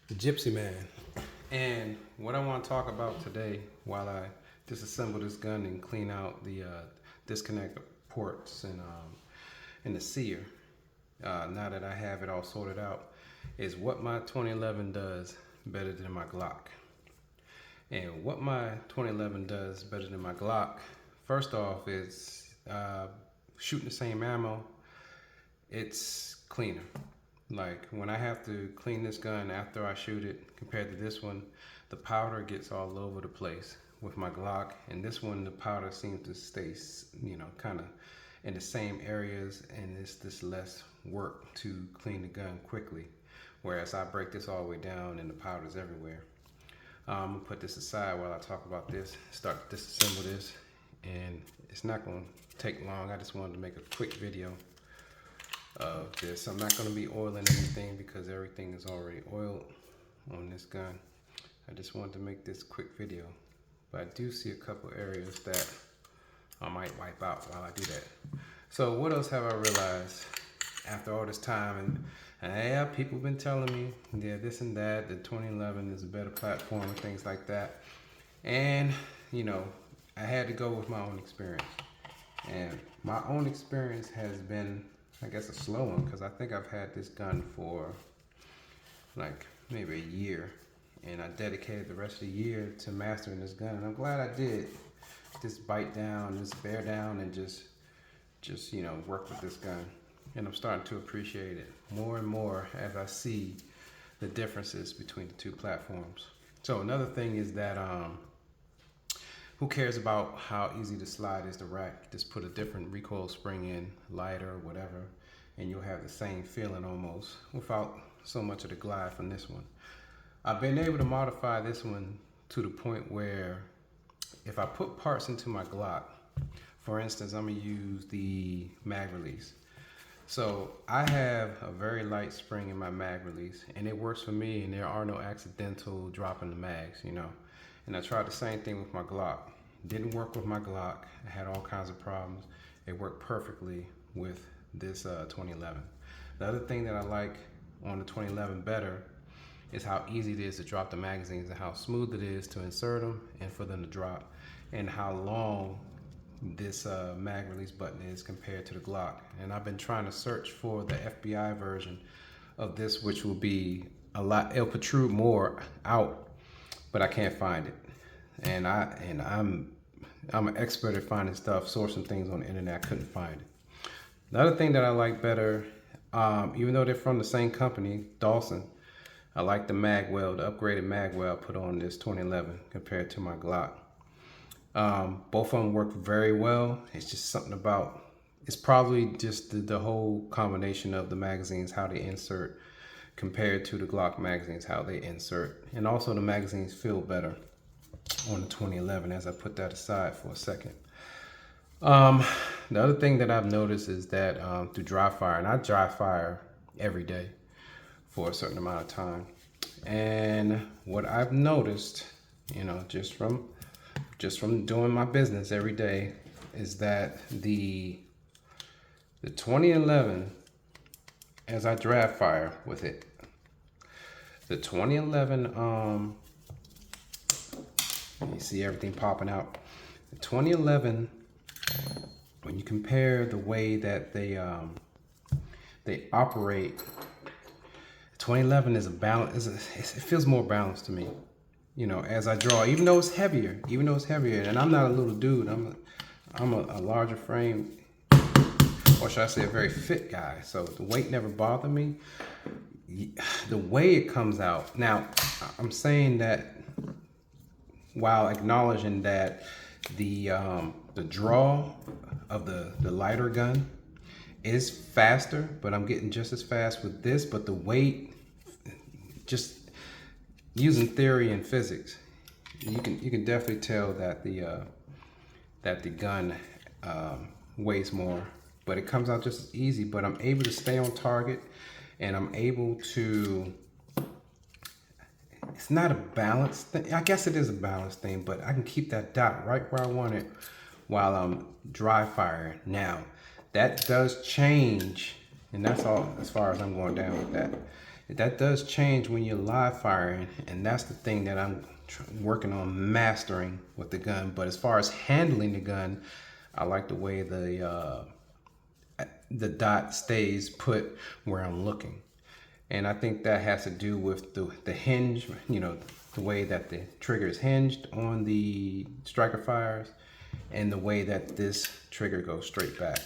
the Gypsy Man. And what I want to talk about today, while I disassemble this gun and clean out the disconnect ports and the sear, now that I have it all sorted out, is what my 2011 does better than my Glock. And what my 2011 does better than my Glock, first off, is shooting the same ammo. It's cleaner. Like when I have to clean this gun after I shoot it compared to this one, the powder gets all over the place with my Glock, and this one the powder seems to stay, kind of in the same areas, and it's just less work to clean the gun quickly. Whereas I break this all the way down and the powder's everywhere. I'm gonna put this aside while I talk about this, start to disassemble this, and it's not gonna take long. I just wanted to make a quick video of this. I'm not going to be oiling anything because everything is already oiled on this gun. I just wanted to make this quick video, but I do see a couple areas that I might wipe out while I do that. So what else have I realized after all this time? And yeah, people have been telling me, yeah, this and that, the 2011 is a better platform and things like that. And I had to go with my own experience, and my own experience has been, I guess, a slow one, because I think I've had this gun for like maybe a year, and I dedicated the rest of the year to mastering this gun, and I'm glad I did. Just bite down, just bear down, and just work with this gun. And I'm starting to appreciate it more and more as I see the differences between the two platforms. So another thing is that who cares about how easy the slide is to rack? Just put a different recoil spring in, lighter or whatever, and you'll have the same feeling almost without so much of the glide from this one. I've been able to modify this one to the point where if I put parts into my Glock, for instance, I'm gonna use the mag release. So I have a very light spring in my mag release, and it works for me, and there are no accidental dropping the mags, And I tried the same thing with my Glock. Didn't work with my Glock. I had all kinds of problems. It worked perfectly with this 2011. The other thing that I like on the 2011 better is how easy it is to drop the magazines, and how smooth it is to insert them and for them to drop, and how long this mag release button is compared to the Glock. And I've been trying to search for the FBI version of this, which will be a lot, it'll protrude more out, but I can't find it. And I'm an expert at finding stuff, sourcing things on the internet. I couldn't find it. The other thing that I like better, even though they're from the same company, Dawson, I like the magwell, the upgraded magwell put on this 2011 compared to my Glock. Both of them work very well. It's just something about, it's probably just the whole combination of the magazines, how they insert compared to the Glock magazines, how they insert. And also the magazines feel better on the 2011, as I put that aside for a second. The other thing that I've noticed is that through dry fire, and I dry fire every day for a certain amount of time. And what I've noticed, just from doing my business every day, is that the 2011, as I draft fire with it, the 2011, you see everything popping out. The 2011, when you compare the way that they operate, 2011 is a balance. It feels more balanced to me. As I draw, even though it's heavier, and I'm not a little dude. I'm a larger frame, or should I say a very fit guy. So the weight never bothered me. The way it comes out. Now, I'm saying that while acknowledging that the draw of the lighter gun is faster, but I'm getting just as fast with this. But the weight, just using theory and physics, you can definitely tell that the gun weighs more, but it comes out just as easy. But I'm able to stay on target, and I'm able to, it's not a balance thing. I guess it is a balance thing, but I can keep that dot right where I want it while I'm dry firing. Now, that does change, and that's all as far as I'm going down with that. That does change when you're live firing, and that's the thing that I'm working on mastering with the gun. But as far as handling the gun, I like the way the dot stays put where I'm looking. And I think that has to do with the hinge, you know, the way that the trigger is hinged on the striker fires, and the way that this trigger goes straight back.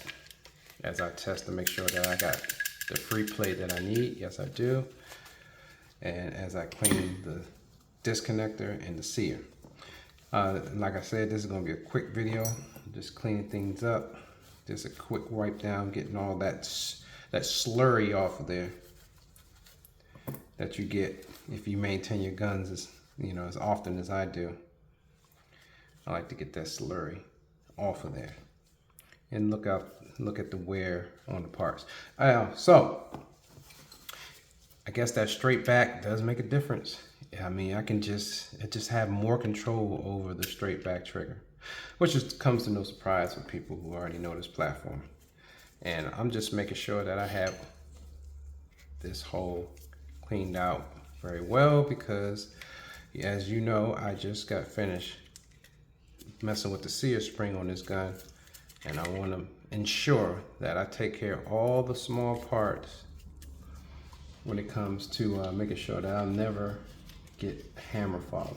As I test to make sure that I got the free play that I need. Yes, I do. And as I clean the disconnector and the sear. Like I said, this is gonna be a quick video, just cleaning things up. Just a quick wipe down, getting all that slurry off of there that you get if you maintain your guns as often as I do. I like to get that slurry off of there and look at the wear on the parts. So I guess that straight back does make a difference. I mean, I just have more control over the straight back trigger, which just comes to no surprise for people who already know this platform. And I'm just making sure that I have this hole cleaned out very well, because as you know, I just got finished messing with the sear spring on this gun, and I want to ensure that I take care of all the small parts when it comes to making sure that I'll never get hammer follow,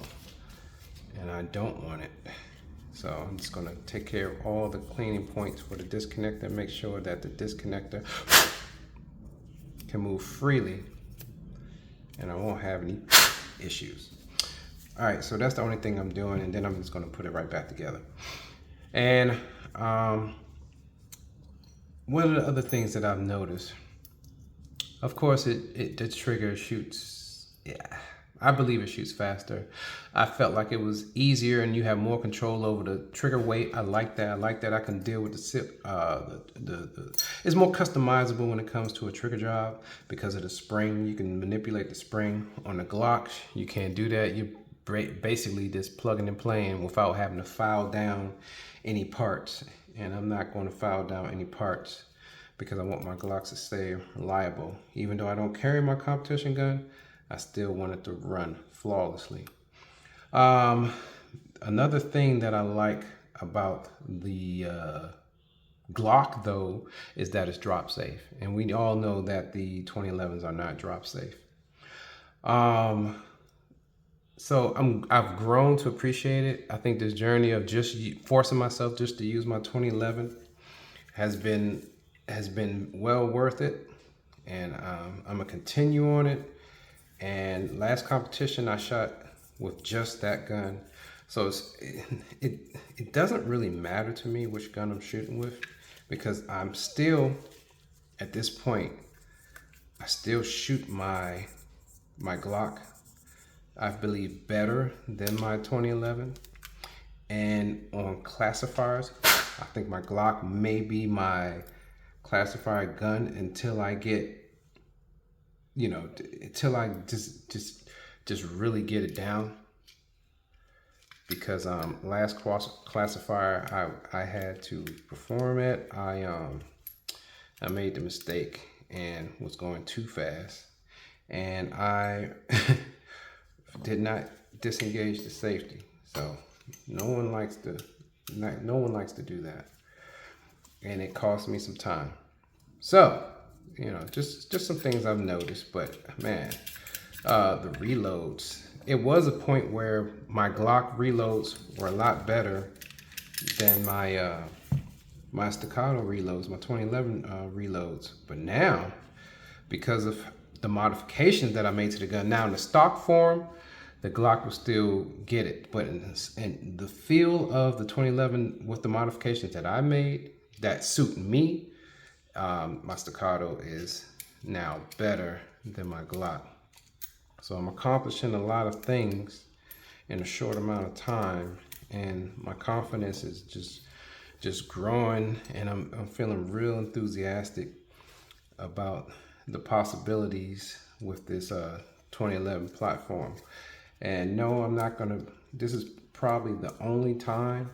and I don't want it. So I'm just going to take care of all the cleaning points for the disconnector, make sure that the disconnector can move freely and I won't have any issues. All right, so that's the only thing I'm doing, and then I'm just going to put it right back together. And one of the other things that I've noticed, of course, the trigger shoots, I believe it shoots faster. I felt like it was easier and you have more control over the trigger weight. I like that. I like that I can deal with it's more customizable when it comes to a trigger job because of the spring. You can manipulate the spring. On the Glock, you can't do that. You're basically just plugging and playing without having to file down any parts. And I'm not going to file down any parts because I want my Glocks to stay reliable. Even though I don't carry my competition gun, I still want it to run flawlessly. Another thing that I like about the Glock, though, is that it's drop safe. And we all know that the 2011s are not drop safe. So I've grown to appreciate it. I think this journey of just forcing myself just to use my 2011 has been well worth it. And I'm gonna continue on it. And last competition I shot with just that gun. So it doesn't really matter to me which gun I'm shooting with, because I'm still, at this point, I still shoot my Glock, I believe, better than my 2011. And on classifiers, I think my Glock may be my classified gun until I get, until I just really get it down. Because last classifier I had to perform it, I made the mistake and was going too fast, and I did not disengage the safety. So no one likes to do that, and it cost me some time. So just some things I've noticed. But man, the reloads, it was a point where my Glock reloads were a lot better than my my Staccato reloads, my 2011 reloads. But now, because of the modifications that I made to the gun, now in the stock form, the Glock will still get it. But in the feel of the 2011 with the modifications that I made that suit me, my Staccato is now better than my Glock. So I'm accomplishing a lot of things in a short amount of time, and my confidence is just growing, and I'm feeling real enthusiastic about the possibilities with this 2011 platform. And no, I'm not gonna, this is probably the only time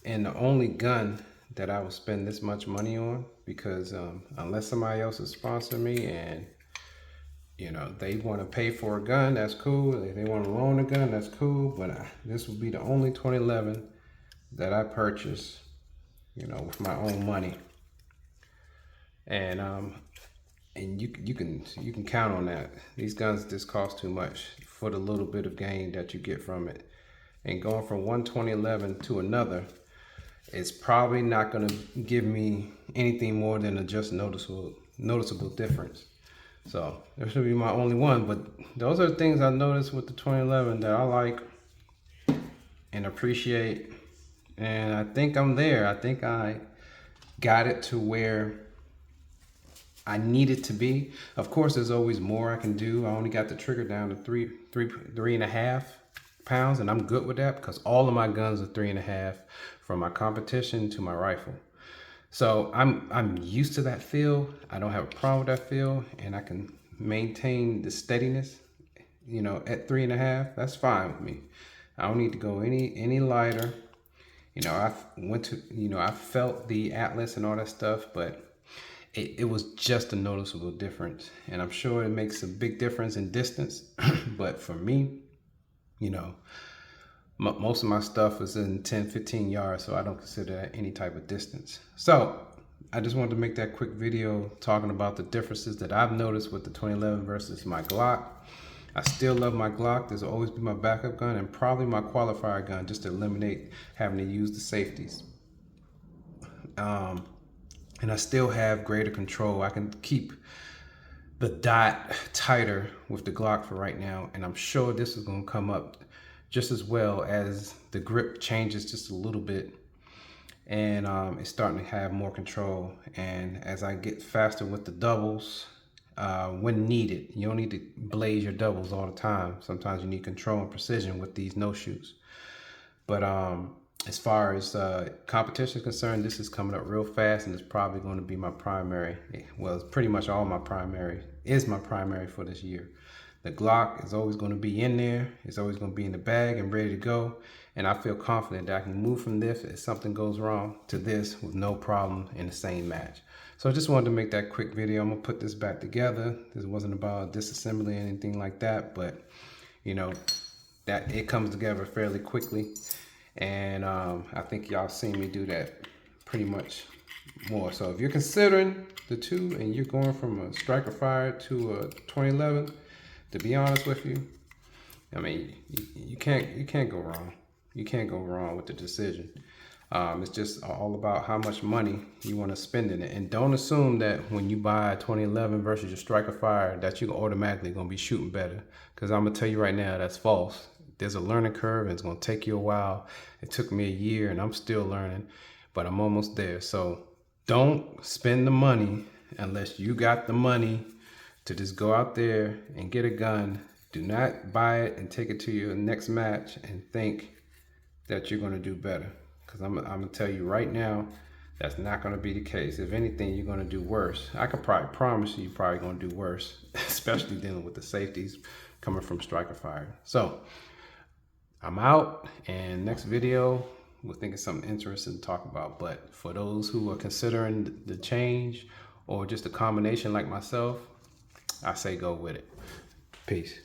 and the only gun that I will spend this much money on, because unless somebody else is sponsoring me, and You know, they want to pay for a gun, that's cool. If they want to loan a gun, that's cool. But this will be the only 2011 that I purchased, you know, with my own money. And you can count on that. These guns just cost too much for the little bit of gain that you get from it. And going from one 2011 to another, it's probably not going to give me anything more than a just noticeable difference. So this should be my only one, but those are the things I noticed with the 2011 that I like and appreciate. And I think I'm there. I think I got it to where I need it to be. Of course, there's always more I can do. I only got the trigger down to 3.5 pounds, and I'm good with that because all of my guns are 3.5, from my competition to my rifle. So I'm used to that feel. I don't have a problem with that feel, and I can maintain the steadiness, you know, at 3.5. That's fine with me. I don't need to go any lighter. You know, I felt the Atlas and all that stuff, but it was just a noticeable difference. And I'm sure it makes a big difference in distance. But for me, you know, most of my stuff is in 10, 15 yards, so I don't consider that any type of distance. So I just wanted to make that quick video talking about the differences that I've noticed with the 2011 versus my Glock. I still love my Glock. This will always be my backup gun and probably my qualifier gun, just to eliminate having to use the safeties. And I still have greater control. I can keep the dot tighter with the Glock for right now, and I'm sure this is going to come up just as well as the grip changes just a little bit, and it's starting to have more control. And as I get faster with the doubles, when needed, you don't need to blaze your doubles all the time. Sometimes you need control and precision with these no-shoes. But as far as competition is concerned, this is coming up real fast, and it's probably going to be my primary. Well, it's pretty much all my primary for this year. The Glock is always going to be in there. It's always going to be in the bag and ready to go. And I feel confident that I can move from this, if something goes wrong, to this with no problem in the same match. So I just wanted to make that quick video. I'm going to put this back together. This wasn't about disassembly or anything like that, but you know, that it comes together fairly quickly. And I think y'all seen me do that pretty much more. So if you're considering the two and you're going from a striker fire to a 2011, to be honest with you, I mean, you can't go wrong. You can't go wrong with the decision. It's just all about how much money you want to spend in it. And don't assume that when you buy a 2011 versus your striker fire that you're automatically going to be shooting better. Because I'm going to tell you right now, that's false. There's a learning curve, and it's going to take you a while. It took me a year, and I'm still learning, but I'm almost there. So don't spend the money unless you got the money to just go out there and get a gun. Do not buy it and take it to your next match and think that you're going to do better. Because I'm going to tell you right now, that's not going to be the case. If anything, you're going to do worse. I can probably promise you're probably going to do worse, especially dealing with the safeties coming from striker fire. So I'm out, and next video, we'll think of something interesting to talk about. But for those who are considering the change or just a combination like myself, I say go with it. Peace.